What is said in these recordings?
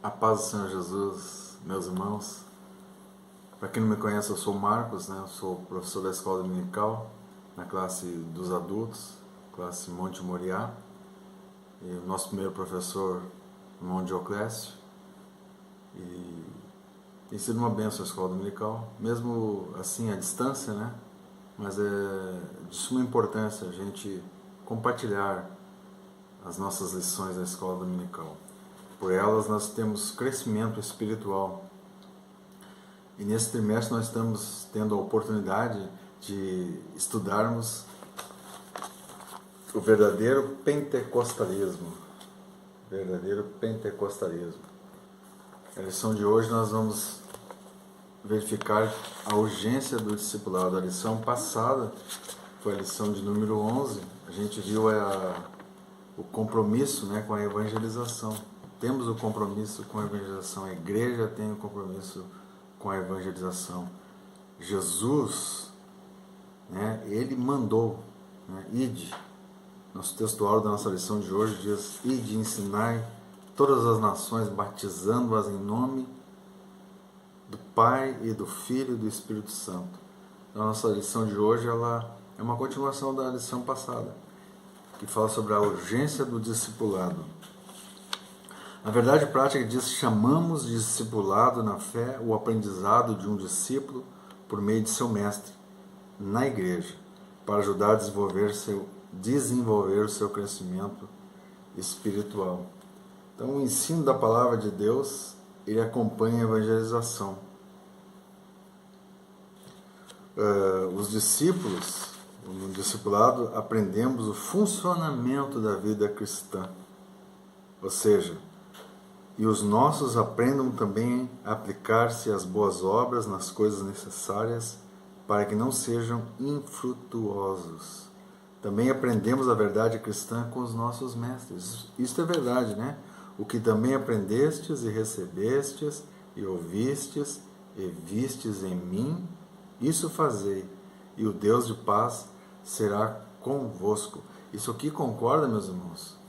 A paz do Senhor Jesus, meus irmãos. Para quem não me conhece, eu sou o Marcos, né? Eu sou professor da escola dominical, na classe dos adultos, classe Monte Moriá. E o nosso primeiro professor, o irmão Dioclésio. E tem sido uma bênção a escola dominical, mesmo assim à distância, né? Mas é de suma importância a gente compartilhar as nossas lições da escola dominical. Por elas nós temos crescimento espiritual. E nesse trimestre nós estamos tendo a oportunidade de estudarmos o verdadeiro pentecostalismo. Verdadeiro pentecostalismo. Na lição de hoje nós vamos verificar a urgência do discipulado. A lição passada foi a lição de número 11. A gente viu o compromisso, né, com a evangelização. Temos o compromisso com a evangelização. A igreja tem o compromisso com a evangelização. Jesus, né, ele mandou, né, ide. Nosso textuário da nossa lição de hoje diz: ide, ensinai todas as nações, batizando-as em nome do Pai e do Filho e do Espírito Santo. A nossa lição de hoje ela é uma continuação da lição passada, que fala sobre a urgência do discipulado. Na verdade prática diz: chamamos de discipulado na fé o aprendizado de um discípulo por meio de seu mestre na igreja, para ajudar a desenvolver o seu crescimento espiritual. Então o ensino da palavra de Deus, ele acompanha a evangelização. Os discípulos, no discipulado, aprendemos o funcionamento da vida cristã, ou seja, e os nossos aprendam também a aplicar-se às boas obras nas coisas necessárias para que não sejam infrutuosos. Também aprendemos a verdade cristã com os nossos mestres. Isto é verdade, né? O que também aprendestes e recebestes e ouvistes e vistes em mim, isso fazei, e o Deus de paz será convosco. Isso aqui concorda, meus irmãos,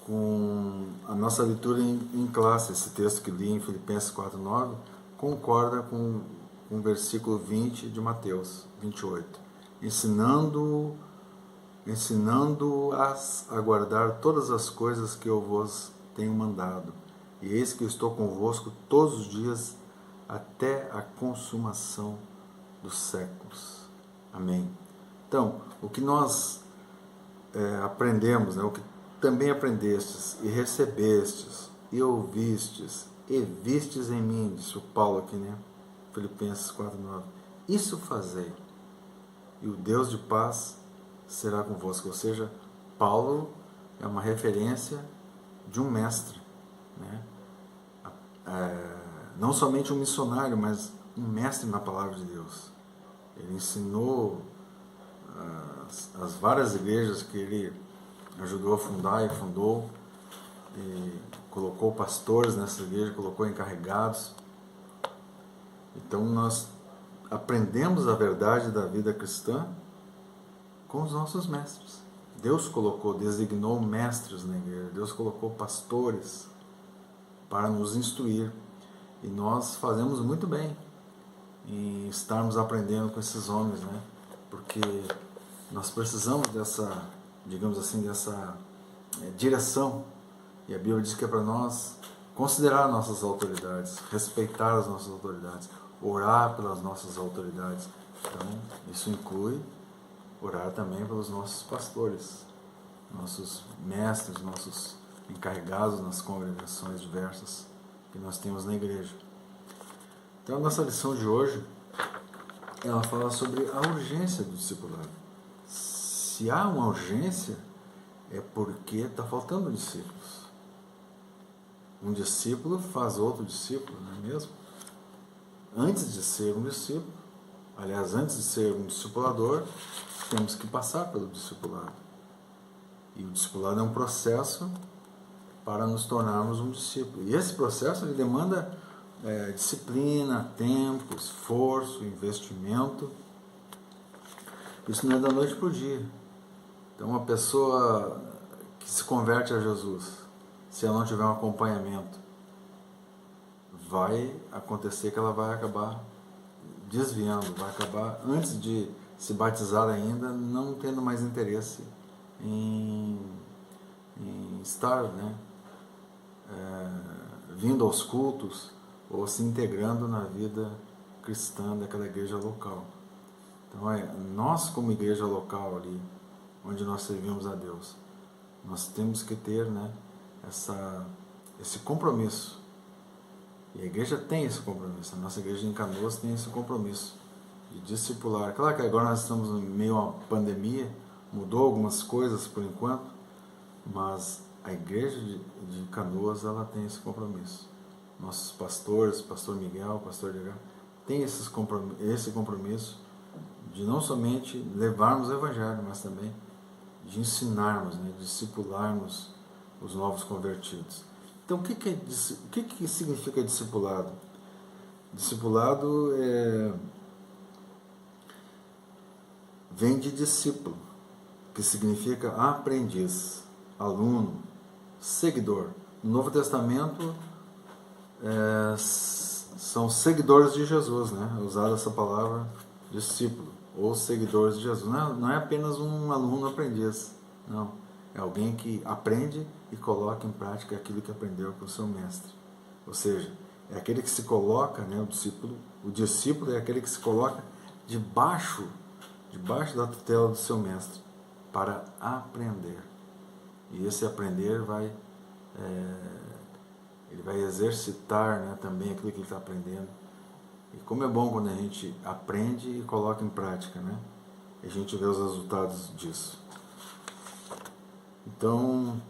com a nossa leitura em classe. Esse texto que li em Filipenses 4:9 concorda com o versículo 20 de Mateus 28, ensinando-as a guardar todas as coisas que eu vos tenho mandado. E eis que eu estou convosco todos os dias até a consumação dos séculos. Amém. Então, o que nós aprendemos, né, o que também aprendestes e recebestes e ouvistes e vistes em mim, disse o Paulo aqui, né? Filipenses 4:9. Isso fazei, e o Deus de paz será convosco. Ou seja, Paulo é uma referência de um mestre, né? Não somente um missionário, mas um mestre na palavra de Deus. Ele ensinou as várias igrejas que ele ajudou a fundar e fundou, e colocou pastores nessa igreja, colocou encarregados. Então nós aprendemos a verdade da vida cristã com os nossos mestres. Deus colocou, designou mestres na igreja, Deus colocou pastores para nos instruir, e nós fazemos muito bem em estarmos aprendendo com esses homens, né? Porque nós precisamos dessa, digamos assim, dessa direção. E a Bíblia diz que é para nós considerar nossas autoridades, respeitar as nossas autoridades, orar pelas nossas autoridades. Então, isso inclui orar também pelos nossos pastores, nossos mestres, nossos encarregados nas congregações diversas que nós temos na igreja. Então, a nossa lição de hoje, ela fala sobre a urgência do discipulado. Se há uma urgência, é porque está faltando discípulos. Um discípulo faz outro discípulo, não é mesmo? Antes de ser um discípulo, aliás, antes de ser um discipulador, temos que passar pelo discipulado. E o discipulado é um processo para nos tornarmos um discípulo. E esse processo ele demanda disciplina, tempo, esforço, investimento. Isso não é da noite para o dia. Então, uma pessoa que se converte a Jesus, se ela não tiver um acompanhamento, vai acontecer que ela vai acabar desviando, vai acabar, antes de se batizar ainda, não tendo mais interesse em estar, né, vindo aos cultos ou se integrando na vida cristã daquela igreja local. Então, nós como igreja local ali, onde nós servimos a Deus, nós temos que ter, né, esse compromisso. E a igreja tem esse compromisso, a nossa igreja em Canoas tem esse compromisso de discipular. Claro que agora nós estamos em meio a uma pandemia, mudou algumas coisas por enquanto, mas a igreja de Canoas, ela tem esse compromisso. Nossos pastores, pastor Miguel, pastor Edgar, tem esse compromisso de não somente levarmos o evangelho, mas também de ensinarmos, né, de discipularmos os novos convertidos. Então, o que significa discipulado? Discipulado vem de discípulo, que significa aprendiz, aluno, seguidor. No Novo Testamento são seguidores de Jesus, né? É usada essa palavra discípulo ou seguidores de Jesus. Não é apenas um aluno aprendiz, não. É alguém que aprende e coloca em prática aquilo que aprendeu com o seu mestre. Ou seja, é aquele que se coloca, né, o discípulo é aquele que se coloca debaixo da tutela do seu mestre para aprender. E esse aprender ele vai exercitar, né, também aquilo que ele está aprendendo. E como é bom quando a gente aprende e coloca em prática, né? E a gente vê os resultados disso. Então,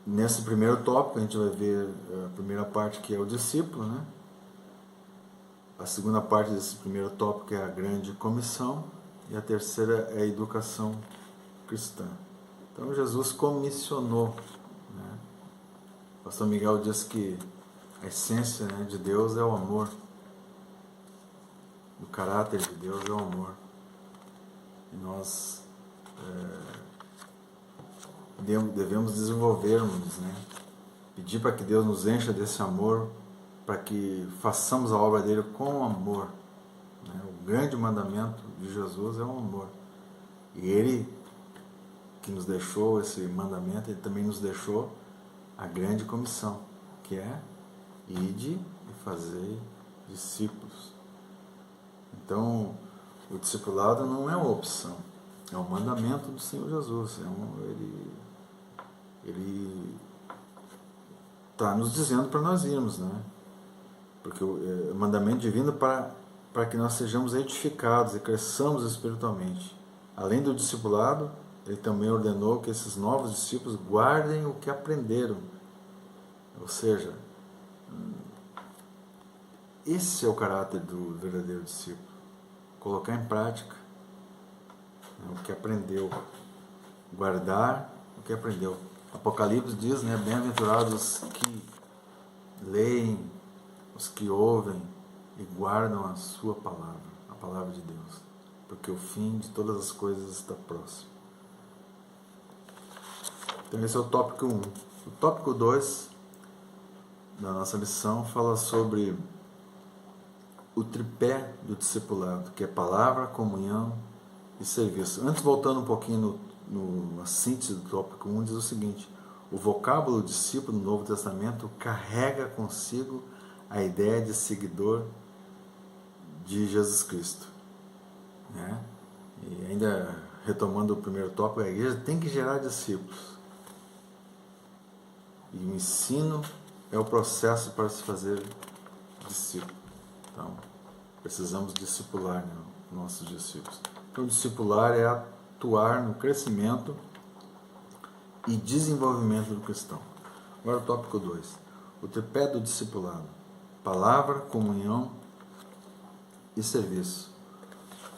nesse primeiro tópico, a gente vai ver a primeira parte, que é o discípulo, né? A segunda parte desse primeiro tópico é a grande comissão, e a terceira é a educação cristã. Então, Jesus comissionou, né? O pastor Miguel disse que a essência, né, de Deus é o amor. O caráter de Deus é o amor. E nós devemos desenvolvermos, né? Pedir para que Deus nos encha desse amor, para que façamos a obra dele com amor, né? O grande mandamento de Jesus é o amor. E ele que nos deixou esse mandamento, ele também nos deixou a grande comissão, que é ide e fazei discípulos. Então, o discipulado não é uma opção, é um mandamento do Senhor Jesus. Ele está nos dizendo para nós irmos, né? Porque o mandamento divino para que nós sejamos edificados e cresçamos espiritualmente. Além do discipulado, ele também ordenou que esses novos discípulos guardem o que aprenderam. Ou seja, esse é o caráter do verdadeiro discípulo. Colocar em prática, né, o que aprendeu. Guardar o que aprendeu. Apocalipse diz, né, bem-aventurados os que leem, os que ouvem e guardam a sua palavra, a palavra de Deus, porque o fim de todas as coisas está próximo. Então esse é o tópico 1. O tópico 2 da nossa lição fala sobre o tripé do discipulado, que é palavra, comunhão e serviço. Antes, voltando um pouquinho na síntese do tópico 1, diz o seguinte: o vocábulo discípulo no Novo Testamento carrega consigo a ideia de seguidor de Jesus Cristo, né? E ainda retomando o primeiro tópico, a igreja tem que gerar discípulos. E o ensino é o processo para se fazer discípulo. Então, precisamos discipular, né, nossos discípulos. Então, discipular é atuar no crescimento e desenvolvimento do cristão. Agora o tópico 2. O tripé do discipulado. Palavra, comunhão e serviço.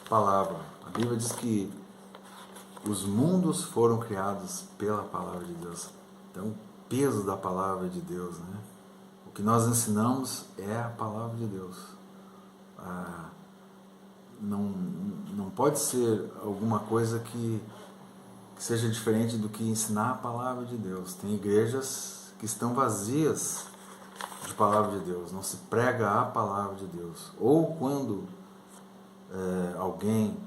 Palavra. A Bíblia diz que os mundos foram criados pela palavra de Deus. Então, o peso da palavra de Deus, né? O que nós ensinamos é a palavra de Deus. Não pode ser alguma coisa que seja diferente do que ensinar a palavra de Deus. Tem igrejas que estão vazias de palavra de Deus, não se prega a palavra de Deus. Ou quando alguém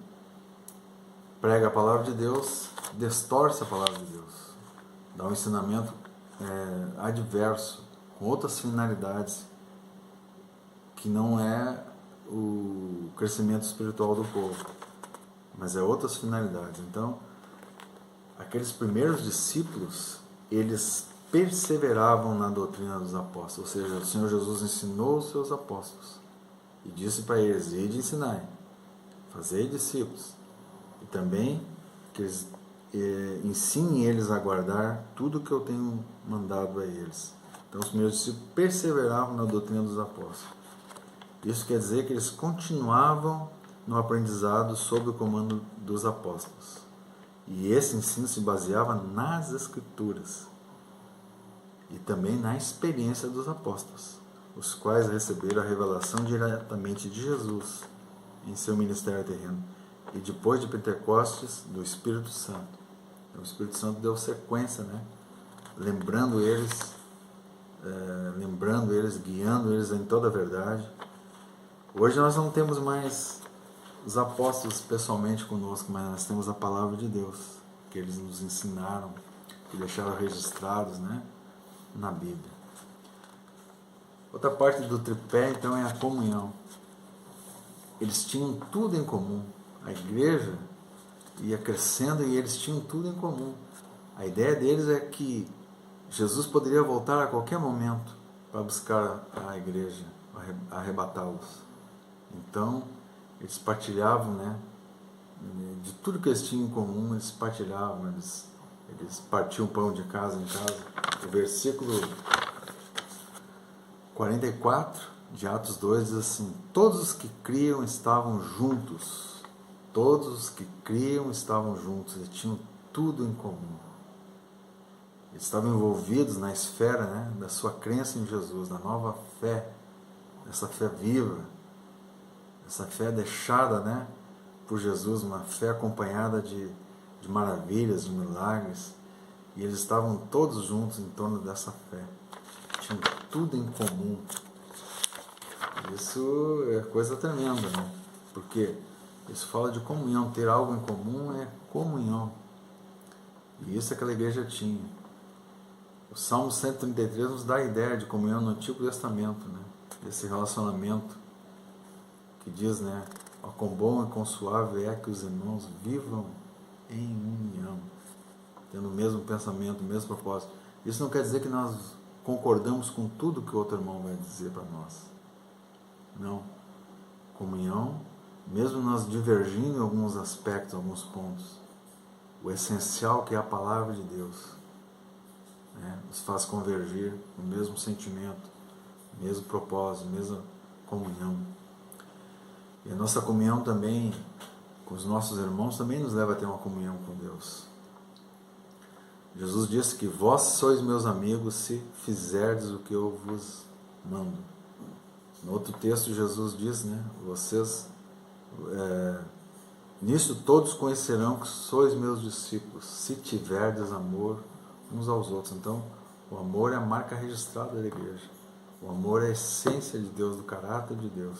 prega a palavra de Deus, distorce a palavra de Deus, dá um ensinamento adverso, com outras finalidades, que não é o crescimento espiritual do povo, mas é outras finalidades. Então, aqueles primeiros discípulos, eles perseveravam na doutrina dos apóstolos, ou seja, o Senhor Jesus ensinou os seus apóstolos e disse para eles: ide ensinai, fazei discípulos, e também que eles ensinem eles a guardar tudo que eu tenho mandado a eles. Então os primeiros discípulos perseveravam na doutrina dos apóstolos. Isso quer dizer que eles continuavam no aprendizado sob o comando dos apóstolos, e esse ensino se baseava nas Escrituras e também na experiência dos apóstolos, os quais receberam a revelação diretamente de Jesus em seu ministério terreno, e depois de Pentecostes, do Espírito Santo. Então, o Espírito Santo deu sequência, né? lembrando eles, guiando eles em toda a verdade. Hoje nós não temos mais os apóstolos pessoalmente conosco, mas nós temos a palavra de Deus, que eles nos ensinaram e deixaram registrados, né, na Bíblia. Outra parte do tripé, então, é a comunhão. Eles tinham tudo em comum. A igreja ia crescendo e eles tinham tudo em comum. A ideia deles é que Jesus poderia voltar a qualquer momento para buscar a igreja, arrebatá-los. Então, eles partilhavam, né, de tudo que eles tinham em comum, eles partilhavam, eles partiam pão de casa em casa. O versículo 44 de Atos 2 diz assim: todos os que criam estavam juntos, todos os que criam estavam juntos, e tinham tudo em comum. Eles estavam envolvidos na esfera, né, da sua crença em Jesus, da nova fé, essa fé viva, essa fé deixada, né, por Jesus, uma fé acompanhada de maravilhas, de milagres, e eles estavam todos juntos em torno dessa fé, tinham tudo em comum. Isso é coisa tremenda, né? Porque isso fala de comunhão, ter algo em comum é comunhão, e isso aquela igreja tinha. O Salmo 133 nos dá a ideia de comunhão no Antigo Testamento, né? Esse relacionamento que diz, né, ó, quão bom e quão suave é que os irmãos vivam em união, tendo o mesmo pensamento, o mesmo propósito. Isso não quer dizer que nós concordamos com tudo que o outro irmão vai dizer para nós. Não. Comunhão, mesmo nós divergindo em alguns aspectos, alguns pontos, o essencial, que é a palavra de Deus, né, nos faz convergir no mesmo sentimento, mesmo propósito, mesma comunhão. E a nossa comunhão também com os nossos irmãos também nos leva a ter uma comunhão com Deus. Jesus disse que vós sois meus amigos se fizerdes o que eu vos mando. No outro texto Jesus diz, né, nisso todos conhecerão que sois meus discípulos, se tiverdes amor uns aos outros. Então, o amor é a marca registrada da igreja. O amor é a essência de Deus, do caráter de Deus.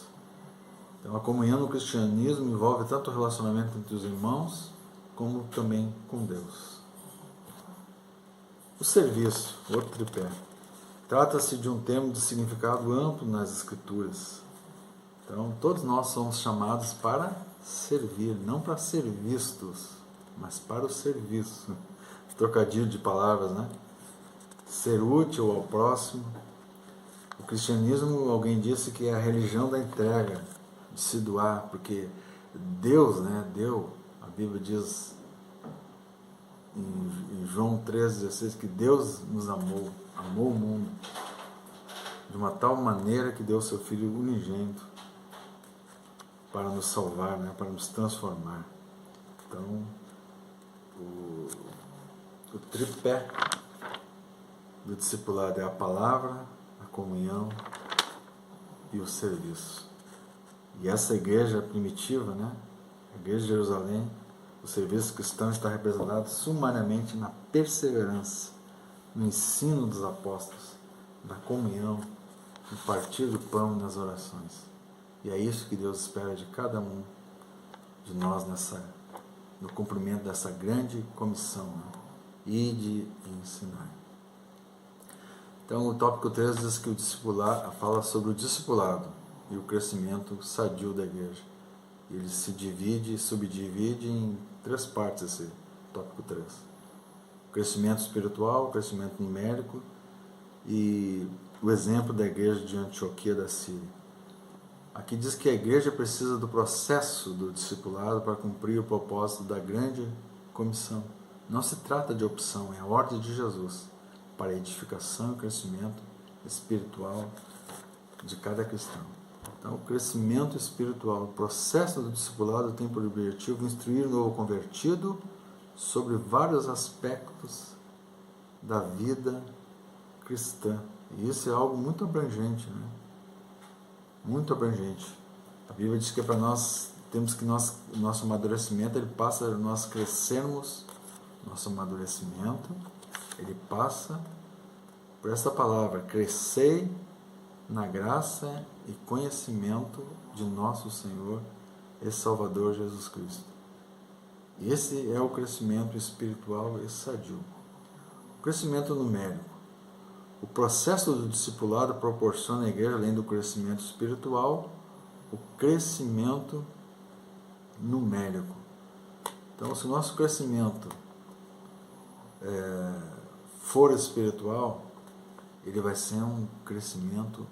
Então, a comunhão no cristianismo envolve tanto o relacionamento entre os irmãos, como também com Deus. O serviço, outro tripé. Trata-se de um termo de significado amplo nas Escrituras. Então, todos nós somos chamados para servir, não para ser vistos, mas para o serviço. Trocadilho de palavras, né? Ser útil ao próximo. O cristianismo, alguém disse que é a religião da entrega, de se doar, porque Deus, né, a Bíblia diz em João 13,16 que Deus nos amou o mundo de uma tal maneira que deu seu Filho unigênito para nos salvar, né, para nos transformar. Então, o tripé do discipulado é a palavra, a comunhão e o serviço. E essa igreja primitiva, né, a igreja de Jerusalém, o serviço cristão está representado sumariamente na perseverança, no ensino dos apóstolos, na comunhão no partir do pão e nas orações. E é isso que Deus espera de cada um de nós no cumprimento dessa grande comissão, né? Ide e ensinar. Então, o tópico 3 diz que fala sobre o discipulado e o crescimento sadio da igreja. Ele se divide e subdivide em 3 partes, esse tópico 3. O crescimento espiritual, o crescimento numérico e o exemplo da igreja de Antioquia da Síria. Aqui diz que a igreja precisa do processo do discipulado para cumprir o propósito da grande comissão. Não se trata de opção, é a ordem de Jesus para a edificação e crescimento espiritual de cada cristão. Então, o crescimento espiritual, o processo do discipulado tem por objetivo instruir o novo convertido sobre vários aspectos da vida cristã. E isso é algo muito abrangente, né? Muito abrangente. A Bíblia diz que para nós temos que nosso amadurecimento, ele passa nós crescermos, nosso amadurecimento, ele passa por essa palavra, crescei na graça e conhecimento de nosso Senhor e Salvador Jesus Cristo. Esse é o crescimento espiritual e sadio. O crescimento numérico. O processo do discipulado proporciona à igreja, além do crescimento espiritual, o crescimento numérico. Então, se o nosso crescimento for espiritual, ele vai ser um crescimento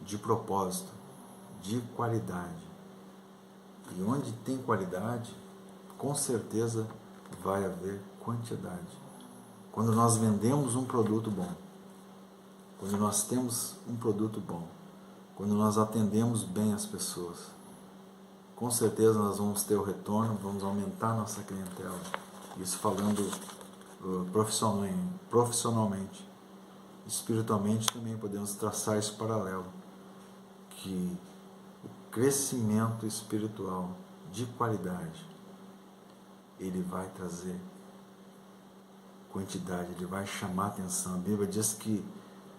de propósito, de qualidade. E onde tem qualidade, com certeza vai haver quantidade. Quando nós vendemos um produto bom, quando nós temos um produto bom, quando nós atendemos bem as pessoas, com certeza nós vamos ter o retorno, vamos aumentar nossa clientela. Isso falando profissionalmente. Espiritualmente também podemos traçar esse paralelo, que o crescimento espiritual de qualidade, ele vai trazer quantidade, ele vai chamar atenção. A Bíblia diz que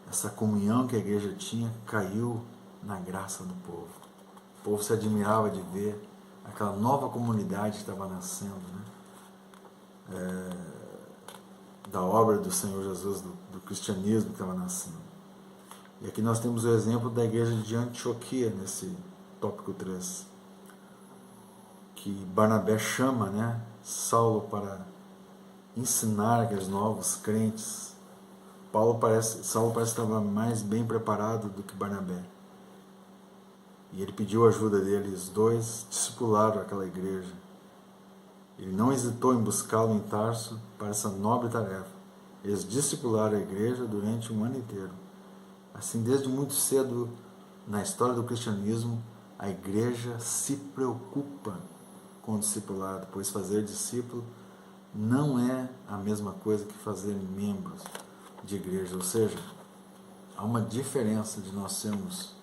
essa comunhão que a igreja tinha caiu na graça do povo. O povo se admirava de ver aquela nova comunidade que estava nascendo, né? Da obra do Senhor Jesus, do cristianismo que estava nascendo. E aqui nós temos o exemplo da igreja de Antioquia, nesse tópico 3, que Barnabé chama, né, Saulo para ensinar aqueles novos crentes. Saulo parece que estava mais bem preparado do que Barnabé. E ele pediu a ajuda dele, os dois discipularam aquela igreja. Ele não hesitou em buscá-lo em Tarso para essa nobre tarefa. Eles discipularam a igreja durante um ano inteiro. Assim, desde muito cedo na história do cristianismo, a igreja se preocupa com o discipulado, pois fazer discípulo não é a mesma coisa que fazer membros de igreja. Ou seja, há uma diferença de nós sermos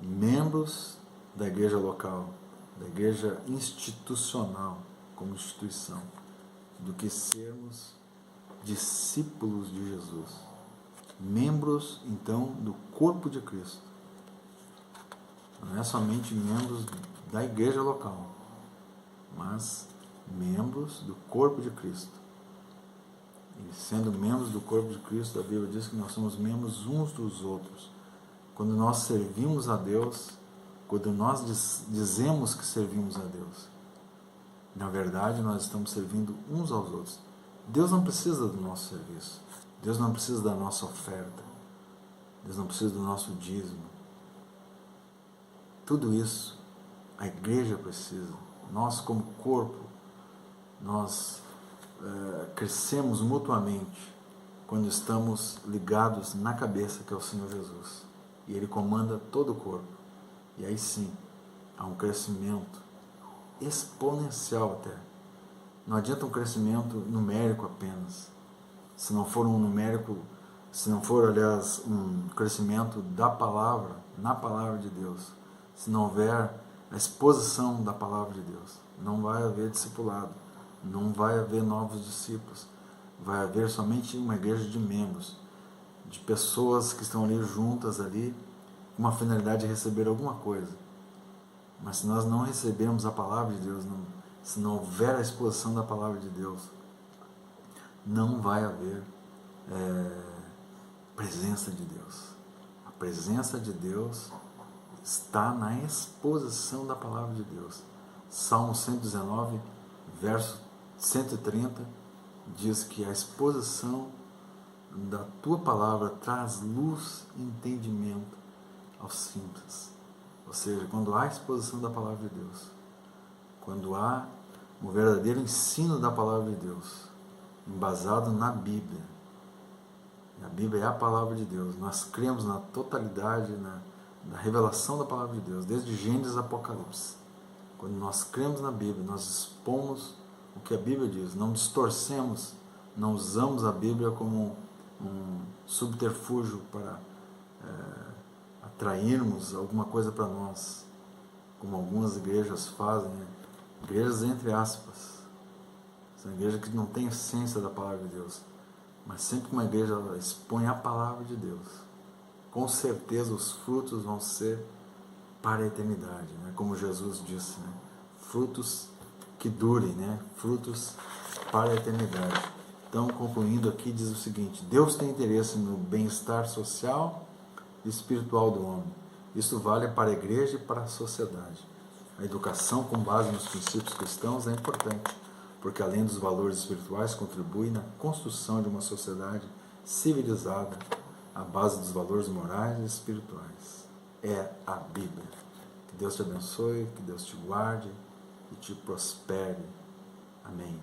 membros da igreja local, da igreja institucional, como instituição, do que sermos discípulos de Jesus. Membros, então, do corpo de Cristo. Não é somente membros da igreja local, mas membros do corpo de Cristo. E sendo membros do corpo de Cristo, a Bíblia diz que nós somos membros uns dos outros. Quando nós servimos a Deus, quando nós dizemos que servimos a Deus, na verdade nós estamos servindo uns aos outros. Deus não precisa do nosso serviço, Deus não precisa da nossa oferta, Deus não precisa do nosso dízimo. Tudo isso a igreja precisa. Nós, como corpo, nós crescemos mutuamente quando estamos ligados na cabeça, que é o Senhor Jesus, e Ele comanda todo o corpo. E aí sim, há um crescimento exponencial até. Não adianta um crescimento numérico apenas. Se não for aliás, um crescimento da palavra, na palavra de Deus, se não houver a exposição da palavra de Deus, não vai haver discipulado, não vai haver novos discípulos, vai haver somente uma igreja de membros. de pessoas que estão ali juntas ali, com uma finalidade de receber alguma coisa. Mas se nós não recebermos a palavra de Deus, se não houver a exposição da palavra de Deus, não vai haver presença de Deus. A presença de Deus está na exposição da palavra de Deus. Salmo 119, verso 130, diz que a exposição da tua palavra traz luz e entendimento aos simples. Ou seja, quando há exposição da palavra de Deus, quando há um verdadeiro ensino da palavra de Deus, embasado na Bíblia, a Bíblia é a palavra de Deus, nós cremos na totalidade, na revelação da palavra de Deus, desde Gênesis a Apocalipse. Quando nós cremos na Bíblia, nós expomos o que a Bíblia diz, não distorcemos, não usamos a Bíblia como um subterfúgio para atrairmos alguma coisa para nós, como algumas igrejas fazem, né? Igrejas entre aspas, são igrejas que não têm essência da palavra de Deus, mas sempre que uma igreja expõe a palavra de Deus, com certeza os frutos vão ser para a eternidade, né? Como Jesus disse, né? Frutos que durem, né? Frutos para a eternidade. Então, concluindo aqui, diz o seguinte: Deus tem interesse no bem-estar social e espiritual do homem. Isso vale para a igreja e para a sociedade. A educação com base nos princípios cristãos é importante, porque além dos valores espirituais, contribui na construção de uma sociedade civilizada à base dos valores morais e espirituais. É a Bíblia. Que Deus te abençoe, que Deus te guarde e te prospere. Amém.